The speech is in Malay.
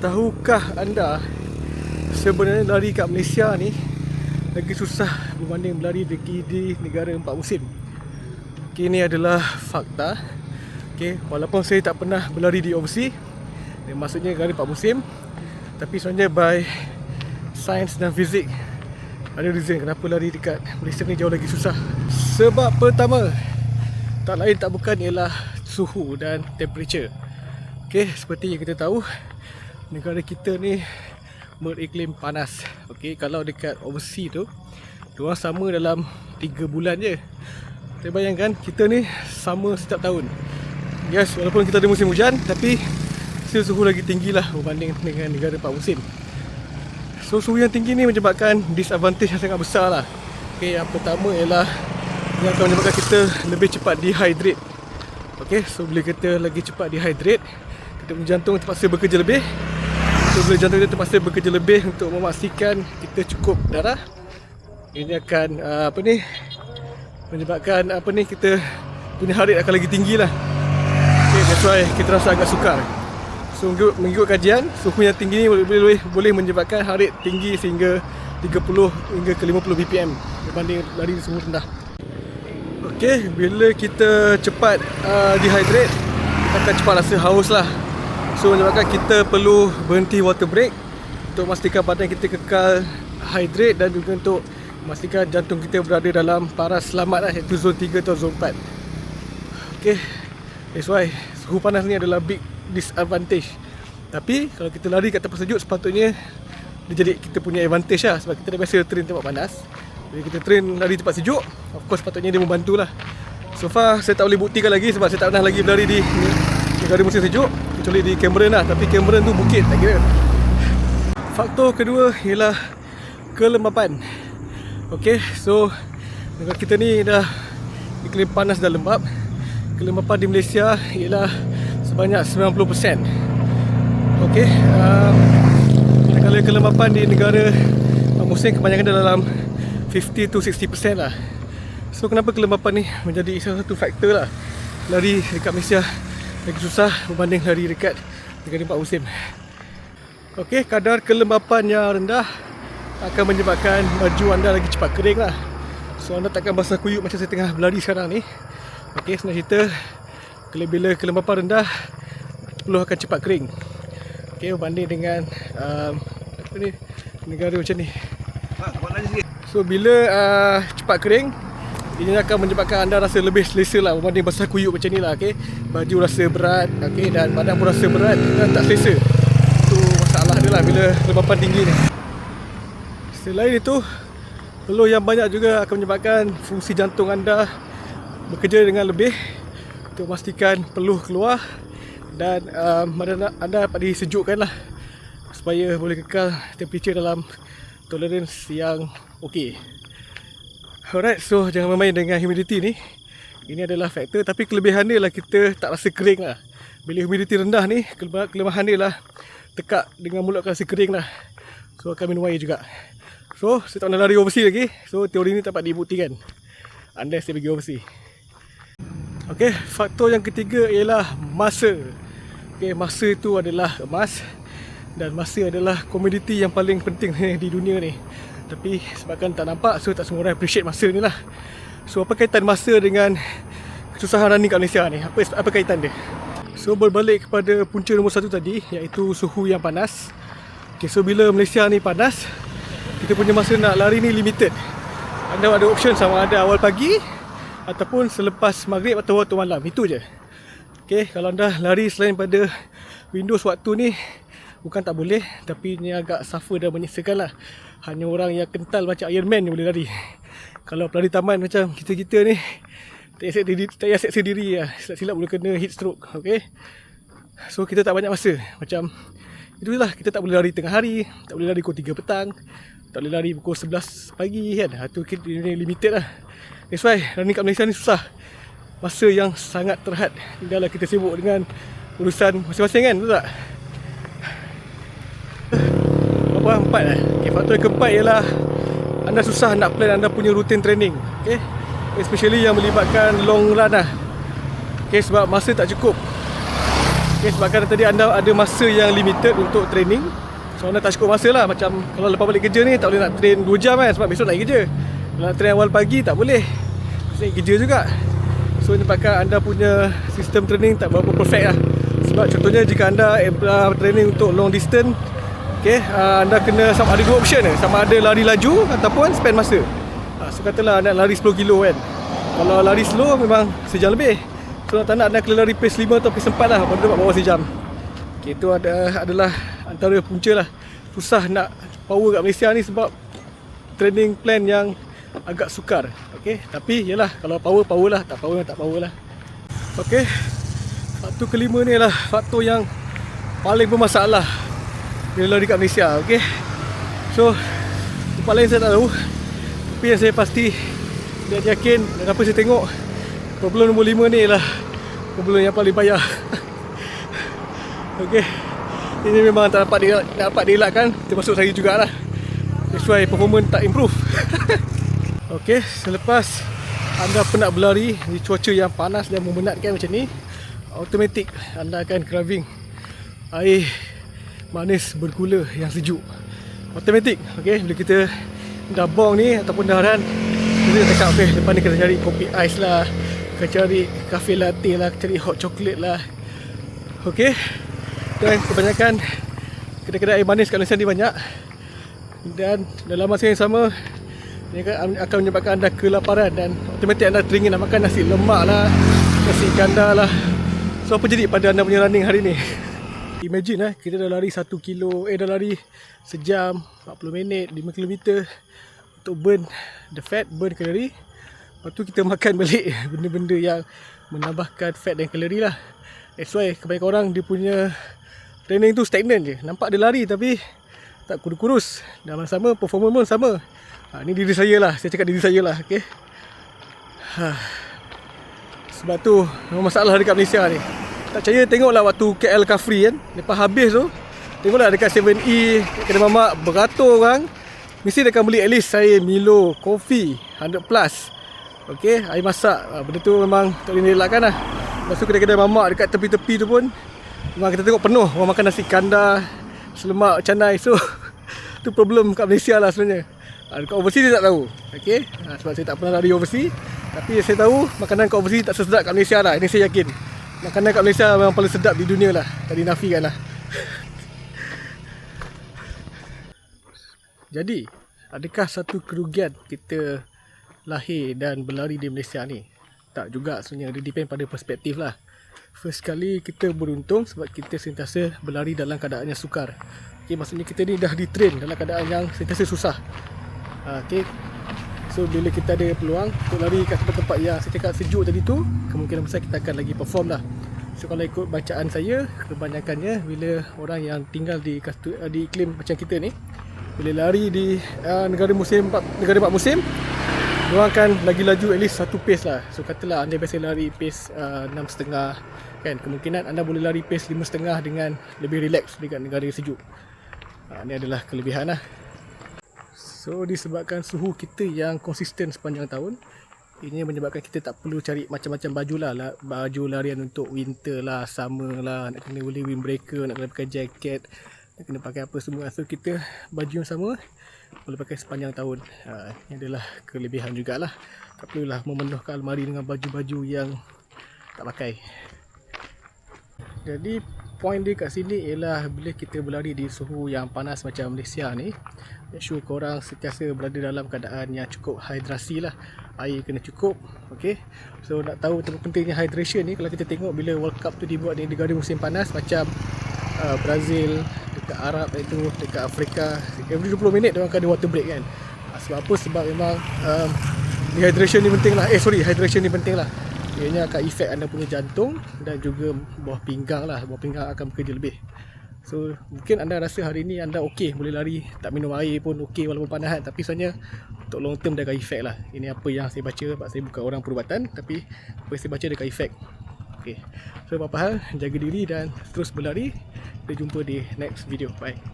Tahukah anda sebenarnya lari kat Malaysia ni lagi susah berbanding berlari di negara 4 musim. Okay, ini adalah fakta. Okay, walaupun saya tak pernah berlari di overseas, maksudnya negara 4 musim, tapi sebenarnya by sains dan fizik ada reason kenapa lari dekat Malaysia ni jauh lagi susah. Sebab pertama, tak lain tak bukan ialah suhu dan temperature. Okay, seperti yang kita tahu, negara kita ni beriklim panas. Okay, kalau dekat overseas tu, diorang sama dalam 3 bulan je. Saya bayangkan kita ni sama setiap tahun. Yes, walaupun kita ada musim hujan, tapi suhu lagi tinggi lah berbanding dengan negara 4 musim. So suhu yang tinggi ni menyebabkan disadvantage yang sangat besar lah. Okay, yang pertama ialah yang akan menyebabkan kita lebih cepat dehydrate. Okay, so bila kita lagi cepat dehydrate, kita punya jantung terpaksa bekerja lebih. So bila jantung kita terpaksa bekerja lebih untuk memastikan kita cukup darah, ini akan menyebabkan kita punya heart rate akan lagi tinggi lah. Okay, that's why kita rasa agak sukar. So mengikut kajian, suhu yang tinggi ni boleh menyebabkan heart rate tinggi sehingga 30 hingga ke 50 BPM berbanding lari di suhu rendah. Okay, bila kita cepat dehydrate, kita akan cepat rasa haus lah. So menyebabkan kita perlu berhenti water break untuk memastikan badan kita kekal hydrate dan juga untuk memastikan jantung kita berada dalam paras selamat lah, iaitu zon 3 atau zon 4. Okay, that's why suhu panas ni adalah big disadvantage. Tapi kalau kita lari kat tempat sejuk, sepatutnya dia jadi kita punya advantage lah, sebab kita dah biasa train tempat panas. Bila kita train lari tempat sejuk, of course sepatutnya dia membantu lah. So far saya tak boleh buktikan lagi sebab saya tak pernah lagi berlari di negara musim sejuk, kecuali di Cameron lah. Tapi Cameron tu bukit, tak kira. Faktor kedua ialah kelembapan. Okay, so negara kita ni dah iklim panas dan lembap. Kelembapan di Malaysia ialah sebanyak 90%. Okay, kalau kelembapan di negara musim kebanyakan dalam 50 to 60% lah. So kenapa kelembapan ni menjadi salah satu faktor lah lari dekat Malaysia lagi susah berbanding lari dekat negara 4 musim. Okay, kadar kelembapan yang rendah akan menyebabkan baju anda lagi cepat kering lah. So anda takkan basah kuyup macam saya tengah berlari sekarang ni. Okay, senang cerita, bila kelembapan rendah, peluh akan cepat kering. Okay, berbanding dengan negara macam ni. So bila cepat kering, ini akan menyebabkan anda rasa lebih selesa lah berbanding basah kuyup macam ni lah. Okay, baju rasa berat, okay, dan badan pun rasa berat dan tak selesa. Itu masalah dia lah bila kelembapan tinggi ni. Selain itu, peluh yang banyak juga akan menyebabkan fungsi jantung anda bekerja dengan lebih untuk memastikan peluh keluar dan badan anda dapat disejukkan lah supaya boleh kekal temperature dalam tolerance yang okey. Alright, so jangan main dengan humidity ni. Ini adalah faktor, tapi kelebihan dia lah kita tak rasa kering lah. Bila humidity rendah ni, kelemahan dia lah tekak dengan mulut akan rasa kering lah. So akan minum air juga. So saya tak nak lari overseas lagi. So teori ni tak dapat dibuktikan unless saya pergi overseas. Okay, faktor yang ketiga ialah masa. Okay, masa itu adalah emas, dan masa adalah komoditi yang paling penting di dunia ni. Tapi sebabkan tak nampak, so tak semua orang appreciate masa ni lah. So apa kaitan masa dengan kesusahan running kat Malaysia ni? Apa kaitan dia? So berbalik kepada punca nombor 1 tadi, iaitu suhu yang panas. Okay, so bila Malaysia ni panas, kita punya masa nak lari ni limited. Anda ada option sama ada awal pagi ataupun selepas maghrib atau waktu malam. Itu je. Okay, kalau anda lari selain pada windows waktu ni, bukan tak boleh, tapi ni agak suffer dan menyesakan lah. Hanya orang yang kental macam Iron Man ni boleh lari. Kalau pelari taman macam kita-kita ni, tak payah seksa diri lah. Silap-silap boleh kena heat stroke. Okay, so kita tak banyak masa. Macam itulah, kita tak boleh lari tengah hari, tak boleh lari pukul 3 petang, tak boleh lari pukul 11 pagi kan. Itu kita limited lah. That's why running kat Malaysia ni susah. Masa yang sangat terhad. Tinggallah kita sibuk dengan urusan masing-masing kan, betul tak? Apa 4 lah. Okay, faktor yang keempat ialah anda susah nak plan anda punya rutin training. Okay, especially yang melibatkan long run lah. Okay, sebab masa tak cukup. Okay, sebabkan tadi anda ada masa yang limited untuk training. So anda tak cukup masa lah. Macam kalau lepas balik kerja ni tak boleh nak train 2 jam kan, sebab besok nak pergi kerja. Kalau nak train awal pagi tak boleh, nak kerja juga. So menyebabkan anda punya sistem training tak berapa perfect lah. Sebab contohnya jika anda training untuk long distance, okay, anda kena ada 2 option sama ada lari laju ataupun spend masa. So katalah anda lari 10 kilo kan, kalau lari slow memang sejam lebih. So nak anda kena lari pace 5 atau pace 4 lah, baru dapat bawah sejam. Okay, itu adalah antara punca lah susah nak power kat Malaysia ni, sebab training plan yang agak sukar. Okay, tapi yalah, kalau power lah, tak power lah. Okay, faktor kelima ni lah faktor yang paling bermasalah bila lari kat Malaysia. Okay, so tempat lain saya tak tahu, tapi yang saya pasti dan yakin dan apa saya tengok, problem nombor 5 ni lah problem yang paling payah. Okay, ini memang tak dapat dielakkan, termasuk saya jugalah. That's why performance tak improve. Okay, selepas anda penat berlari di cuaca yang panas dan memenatkan macam ni, automatik anda akan craving air manis bergula yang sejuk. Automatik. Okay, bila kita dah bong ni ataupun dah run, kita cakap okay, lepas ni kena cari kopi ais lah, kena cari cafe latte lah, cari hot chocolate lah. Okay, dan kebanyakan kedai-kedai air manis kat Malaysia ni banyak, dan dalam masa yang sama ini akan menyebabkan anda kelaparan dan automatik anda teringin nak makan nasi lemak lah, nasi ganda lah. So apa jadi pada anda punya running hari ni? Imagine kita dah lari 1 kilo, dah lari sejam, 40 minit, 5 km untuk burn the fat, burn kalori. Lepas tu kita makan balik benda-benda yang menambahkan fat dan kalori lah. That's why kebanyakan orang dia punya training tu stagnant je. Nampak dia lari tapi tak kurus-kurus. Dan sama performance pun sama. Ni diri saya lah, saya cakap diri saya lah. Okay, sebab tu memang masalah dekat Malaysia ni. Tak percaya tengoklah waktu KL Car Free kan, lepas habis tu tengoklah dekat 7E, kedai mamak beratur orang, mesti dia akan beli at least saya Milo, kopi 100 plus. Okay, air masak, benda tu memang tak boleh elakkan lah. Lepas tu kedai-kedai mamak dekat tepi-tepi tu pun memang kita tengok penuh orang makan nasi kanda, selemak, canai. So tu problem kat Malaysia lah sebenarnya. Dekat overseas dia tak tahu. Okay, sebab saya tak pernah lari overseas, tapi saya tahu makanan kat overseas tak sesedap kat Malaysia lah. Ini saya yakin. Makanan kat Malaysia memang paling sedap di dunia lah. Tak dinafikan lah. Jadi, adakah satu kerugian kita lahir dan berlari di Malaysia ni? Tak juga sebenarnya. Dia depend pada perspektif lah. First kali kita beruntung sebab kita sentiasa berlari dalam keadaan yang sukar. Okay, maksudnya kita ni dah di-train dalam keadaan yang sentiasa susah. Okay, so bila kita ada peluang untuk lari kat tempat-tempat yang saya cakap sejuk tadi tu, kemungkinan besar kita akan lagi perform lah. So kalau ikut bacaan saya, kebanyakannya bila orang yang tinggal di iklim macam kita ni, bila lari di negara 4 musim, diorang akan lagi laju at least satu pace lah. So katalah anda biasa lari pace 6.5 kan, kemungkinan anda boleh lari pace 5.5 dengan lebih relax dekat negara sejuk. Ini adalah kelebihan lah. So disebabkan suhu kita yang konsisten sepanjang tahun, ini menyebabkan kita tak perlu cari macam-macam baju lah, baju larian untuk winter lah, summer lah, nak kena boleh windbreaker, nak kena pakai jaket, nak kena pakai apa semua. So kita baju yang sama boleh pakai sepanjang tahun. Ini adalah kelebihan jugalah. Tak perlulah memenuhkan almari dengan baju-baju yang tak pakai. Jadi point dia kat sini ialah bila kita berlari di suhu yang panas macam Malaysia ni, make sure korang sentiasa berada dalam keadaan yang cukup hidrasi lah. Air kena cukup. Okay, so nak tahu betapa pentingnya hydration ni, kalau kita tengok bila World Cup tu dibuat di negara musim panas macam Brazil, dekat Arab itu, dekat Afrika, every 20 minit diorang akan ada water break kan. Sebab apa? Sebab memang hydration ni penting lah. Hydration ni penting lah. Ianya akan efek anda punya jantung dan juga bawah pinggang lah. Bawah pinggang akan bekerja lebih. So mungkin anda rasa hari ni anda okey, boleh lari, tak minum air pun okey walaupun panas kan. Tapi sebenarnya untuk long term dia akan efek lah. Ini apa yang saya baca, sebab saya bukan orang perubatan, tapi apa yang saya baca dia akan efek. Okay, so apa hal, jaga diri dan terus berlari. Kita jumpa di next video. Bye.